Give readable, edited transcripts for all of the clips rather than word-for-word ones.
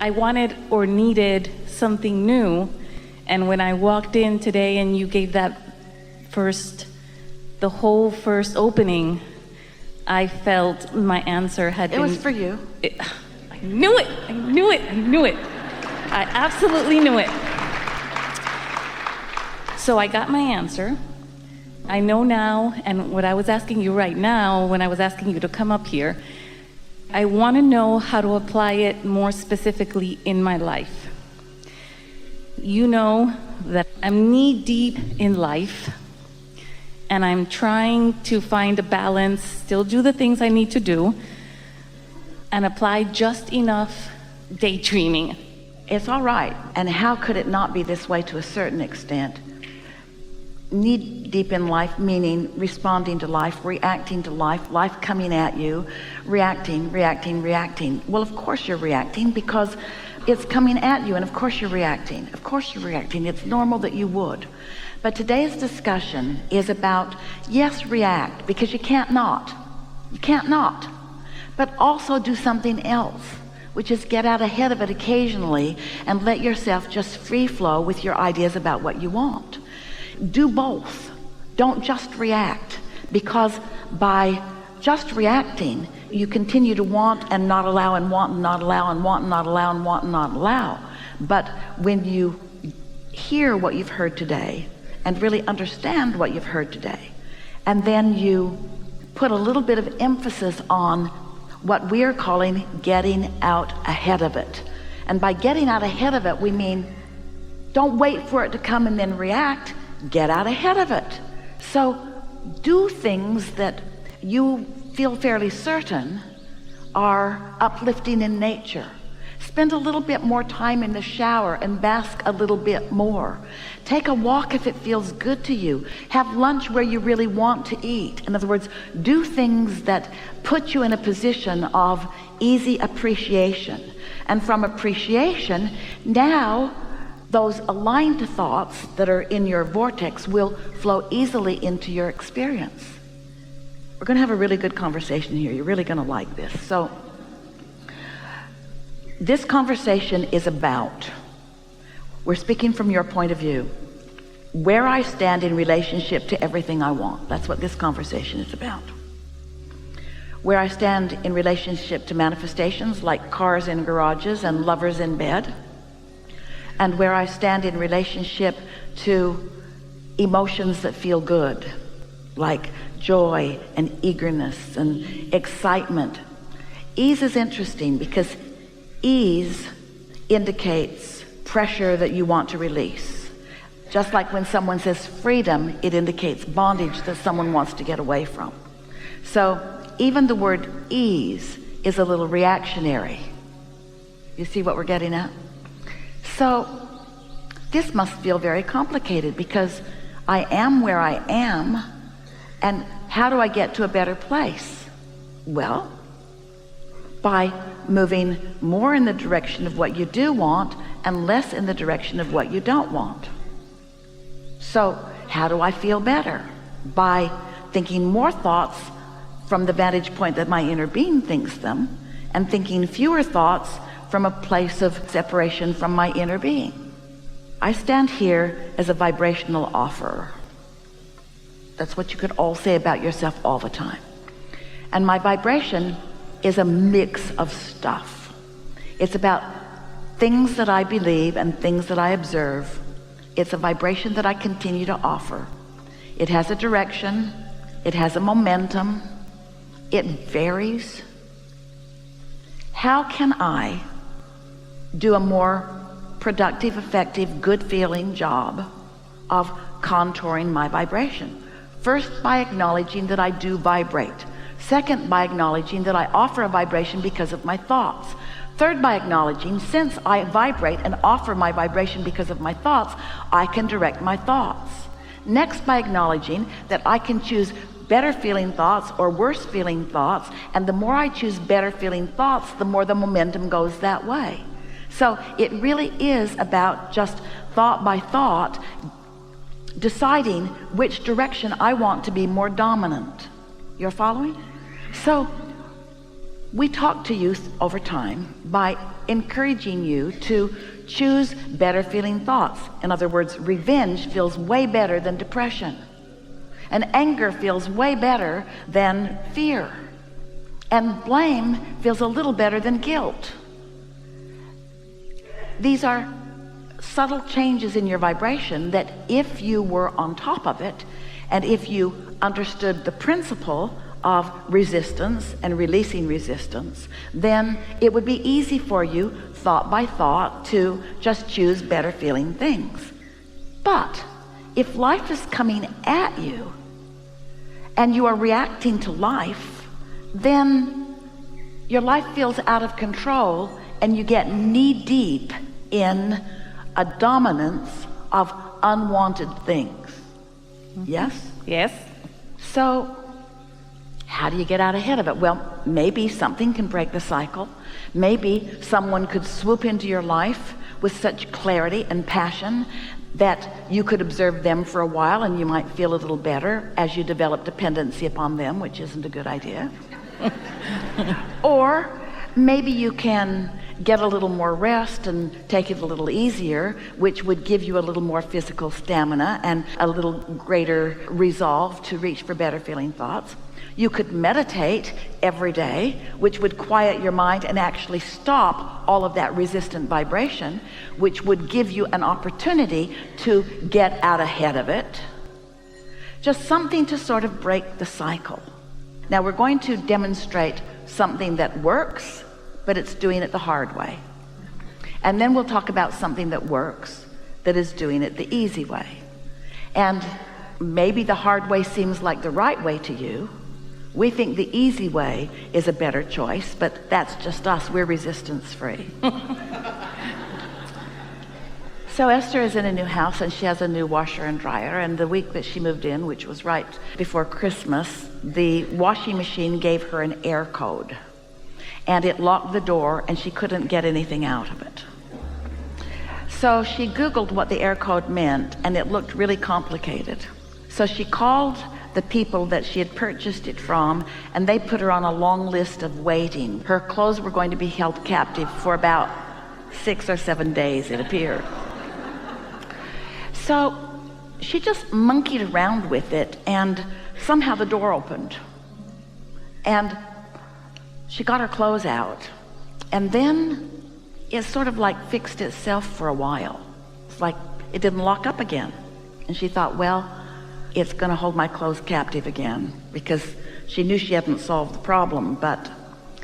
I wanted or needed something new. And when I walked in today and you gave the whole first opening, I felt my answer had been... It was for you. I knew it. I absolutely knew it. So I got my answer. I know now, and what I was asking you right now, when I was asking you to come up here, I want to know how to apply it more specifically in my life. You know that I'm knee-deep in life, and I'm trying to find a balance, still do the things I need to do, and apply just enough daydreaming. It's all right. And how could it not be this way to a certain extent? Knee deep in life, meaning responding to life, reacting to life, life coming at you, reacting. Well, of course you're reacting because it's coming at you, and of course you're reacting. It's normal that you would. But today's discussion is about, yes, react, because you can't not. But also do something else, which is get out ahead of it occasionally and let yourself just free flow with your ideas about what you want. Do both. Don't just react, because by just reacting, you continue to want and not allow and want and not allow and want and not allow and want and not allow. But when you hear what you've heard today and really understand what you've heard today, and then you put a little bit of emphasis on what we're calling getting out ahead of it. And by getting out ahead of it, we mean don't wait for it to come and then react. Get out ahead of it. So do things that you feel fairly certain are uplifting in nature. Spend a little bit more time in the shower and bask a little bit more. Take a walk if it feels good to you. Have lunch where you really want to eat. In other words, do things that put you in a position of easy appreciation. And from appreciation, now those aligned thoughts that are in your vortex will flow easily into your experience. We're going to have a really good conversation here. You're really going to like this. So this conversation is about, we're speaking from your point of view, where I stand in relationship to everything I want. That's what this conversation is about. Where I stand in relationship to manifestations like cars in garages and lovers in bed, and where I stand in relationship to emotions that feel good, like joy and eagerness and excitement. Ease is interesting because ease indicates pressure that you want to release. Just like when someone says freedom, it indicates bondage that someone wants to get away from. So even the word ease is a little reactionary. You see what we're getting at? So this must feel very complicated because I am where I am, and how do I get to a better place? Well, by moving more in the direction of what you do want and less in the direction of what you don't want. So how do I feel better? By thinking more thoughts from the vantage point that my inner being thinks them, and thinking fewer thoughts from a place of separation from my inner being. I stand here as a vibrational offerer. That's what you could all say about yourself all the time. And my vibration is a mix of stuff. It's about things that I believe and things that I observe. It's a vibration that I continue to offer. It has a direction. It has a momentum. It varies. How can I do a more productive, effective, good-feeling job of contouring my vibration? First, by acknowledging that I do vibrate. Second, by acknowledging that I offer a vibration because of my thoughts. Third, by acknowledging, since I vibrate and offer my vibration because of my thoughts, I can direct my thoughts. Next, by acknowledging that I can choose better feeling thoughts or worse feeling thoughts, and the more I choose better feeling thoughts, the more the momentum goes that way. So it really is about just thought by thought, deciding which direction I want to be more dominant. You're following? So we talk to you over time by encouraging you to choose better feeling thoughts. In other words, revenge feels way better than depression, and anger feels way better than fear, and blame feels a little better than guilt. These are subtle changes in your vibration that if you were on top of it, and if you understood the principle of resistance and releasing resistance, then it would be easy for you, thought by thought, to just choose better feeling things. But if life is coming at you and you are reacting to life, then your life feels out of control and you get knee deep in a dominance of unwanted things. Yes? Yes. So how do you get out ahead of it? Well, maybe something can break the cycle. Maybe someone could swoop into your life with such clarity and passion that you could observe them for a while and you might feel a little better as you develop dependency upon them, which isn't a good idea. Or maybe you can get a little more rest and take it a little easier, which would give you a little more physical stamina and a little greater resolve to reach for better feeling thoughts. You could meditate every day, which would quiet your mind and actually stop all of that resistant vibration, which would give you an opportunity to get out ahead of it. Just something to sort of break the cycle. Now we're going to demonstrate something that works, but it's doing it the hard way. And then we'll talk about something that works, that is doing it the easy way. And maybe the hard way seems like the right way to you. We think the easy way is a better choice, but that's just us. We're resistance free. So Esther is in a new house and she has a new washer and dryer, and the week that she moved in, which was right before Christmas, the washing machine gave her an air code and it locked the door and she couldn't get anything out of it. So she Googled what the air code meant and it looked really complicated. So she called the people that she had purchased it from, and they put her on a long list of waiting. Her clothes were going to be held captive for about 6 or 7 days, it appeared. So she just monkeyed around with it, and somehow the door opened and she got her clothes out, and then it sort of like fixed itself for a while. It's like it didn't lock up again, and she thought, well, it's going to hold my clothes captive again, because she knew she hadn't solved the problem, but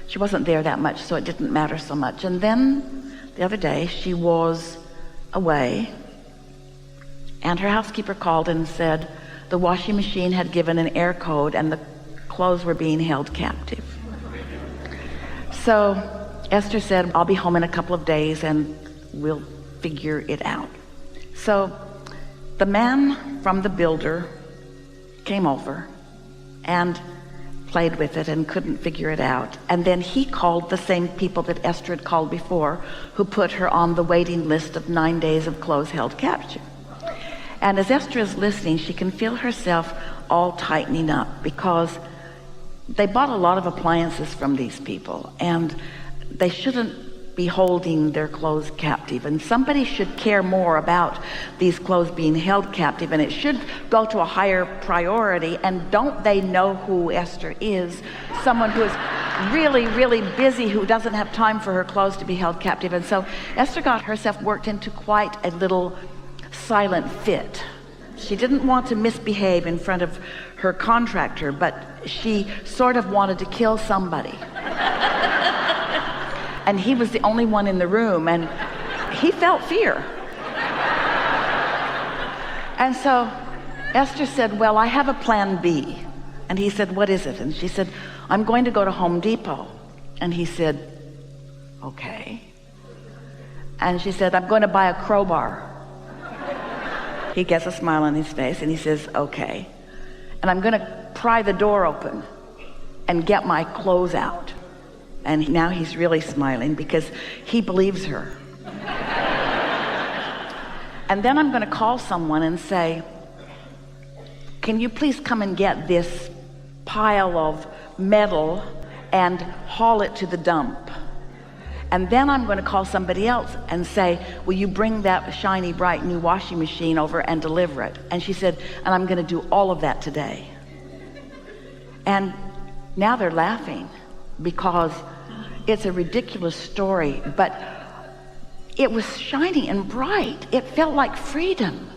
she wasn't there that much, so it didn't matter so much. And then the other day she was away and her housekeeper called and said the washing machine had given an air code and the clothes were being held captive. So Esther said, I'll be home in a couple of days and we'll figure it out. So the man from the builder came over and played with it and couldn't figure it out. And then he called the same people that Esther had called before, who put her on the waiting list of 9 days of clothes held captive. And as Esther is listening, she can feel herself all tightening up, because they bought a lot of appliances from these people and they shouldn't be holding their clothes captive, and somebody should care more about these clothes being held captive, and it should go to a higher priority. And don't they know who Esther is? Someone who is really, really busy, who doesn't have time for her clothes to be held captive. And so Esther got herself worked into quite a little silent fit. She didn't want to misbehave in front of her contractor, but she sort of wanted to kill somebody. And he was the only one in the room, and he felt fear. And so Esther said, well, I have a plan B. And he said, what is it? And she said, I'm going to go to Home Depot. And he said, okay. And she said, I'm going to buy a crowbar. He gets a smile on his face and he says, okay. And I'm going to pry the door open and get my clothes out. And now he's really smiling because he believes her. And then I'm going to call someone and say, can you please come and get this pile of metal and haul it to the dump. And then I'm going to call somebody else and say, will you bring that shiny, bright new washing machine over and deliver it? And she said, and I'm going to do all of that today. And now they're laughing because it's a ridiculous story, but it was shiny and bright. It felt like freedom.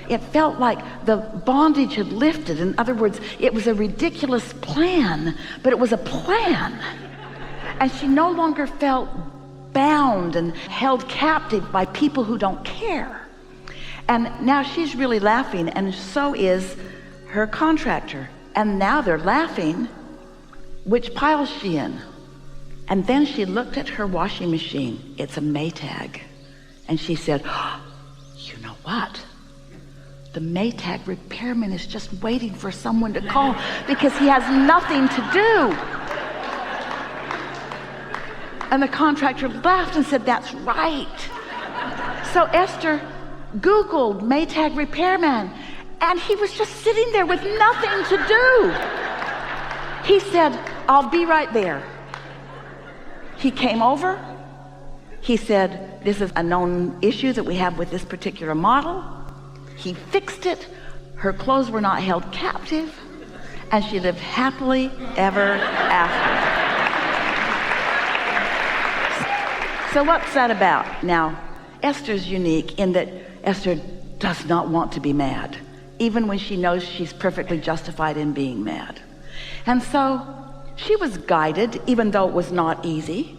It felt like the bondage had lifted. In other words, it was a ridiculous plan, but it was a plan. And she no longer felt bound and held captive by people who don't care. And now she's really laughing, and so is her contractor. And now they're laughing. Which pile is she in? And then she looked at her washing machine. It's a Maytag. And she said, oh, you know what? The Maytag repairman is just waiting for someone to call because he has nothing to do. And the contractor laughed and said, that's right. So Esther Googled Maytag repairman, and he was just sitting there with nothing to do. He said, I'll be right there. He came over. He said, this is a known issue that we have with this particular model. He fixed it. Her clothes were not held captive, and she lived happily ever after. So what's that about? Now, Esther's unique in that Esther does not want to be mad, even when she knows she's perfectly justified in being mad. And so she was guided, even though it was not easy,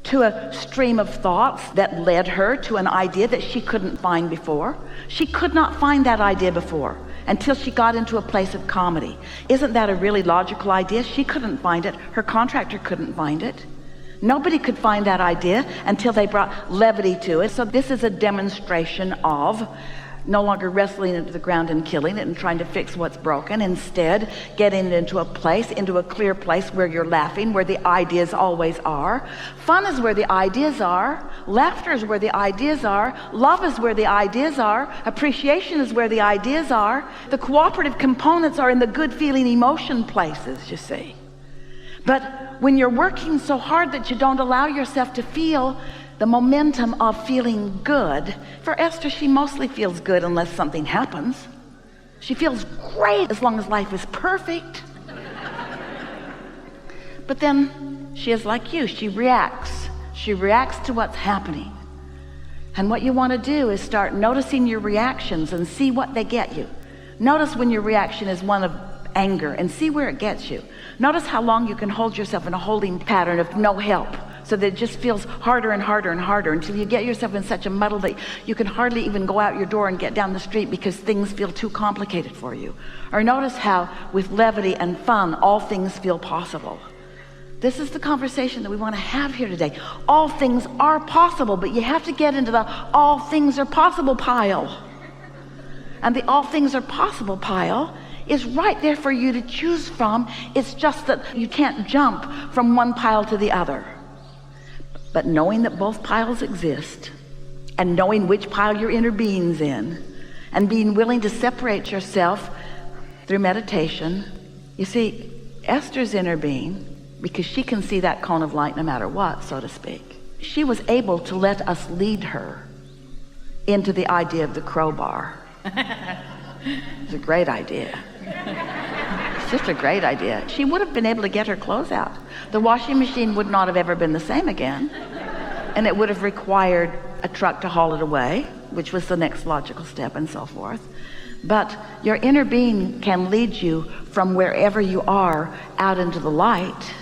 to a stream of thoughts that led her to an idea that she couldn't find before. She could not find that idea before until she got into a place of comedy. Isn't that a really logical idea? She couldn't find it. Her contractor couldn't find it. Nobody could find that idea until they brought levity to it. So this is a demonstration of no longer wrestling into the ground and killing it and trying to fix what's broken. Instead, getting it into a clear place where you're laughing, where the ideas always are. Fun is where the ideas are. Laughter is where the ideas are. Love is where the ideas are. Appreciation is where the ideas are. The cooperative components are in the good feeling emotion places, you see. But when you're working so hard that you don't allow yourself to feel the momentum of feeling good, for Esther, she mostly feels good unless something happens. She feels great as long as life is perfect. But then she is like you. She reacts. She reacts to what's happening. And what you want to do is start noticing your reactions and see what they get you. Notice when your reaction is one of anger and see where it gets you. Notice how long you can hold yourself in a holding pattern of no help, so that it just feels harder and harder and harder until you get yourself in such a muddle that you can hardly even go out your door and get down the street because things feel too complicated for you. Or notice how with levity and fun, all things feel possible. This is the conversation that we want to have here today. All things are possible, but you have to get into the all things are possible pile. And the all things are possible pile is right there for you to choose from. It's just that you can't jump from one pile to the other. But knowing that both piles exist, and knowing which pile your inner being's in, and being willing to separate yourself through meditation. You see, Esther's inner being, because she can see that cone of light no matter what, so to speak, she was able to let us lead her into the idea of the crowbar. It's a great idea. It's just a great idea. She would have been able to get her clothes out. The washing machine would not have ever been the same again, and it would have required a truck to haul it away, which was the next logical step, and so forth. But your inner being can lead you from wherever you are out into the light,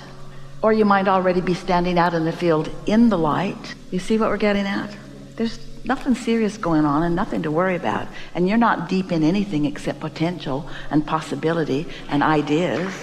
or you might already be standing out in the field in the light. You see what we're getting at? There's nothing serious going on and nothing to worry about, and you're not deep in anything except potential and possibility and ideas.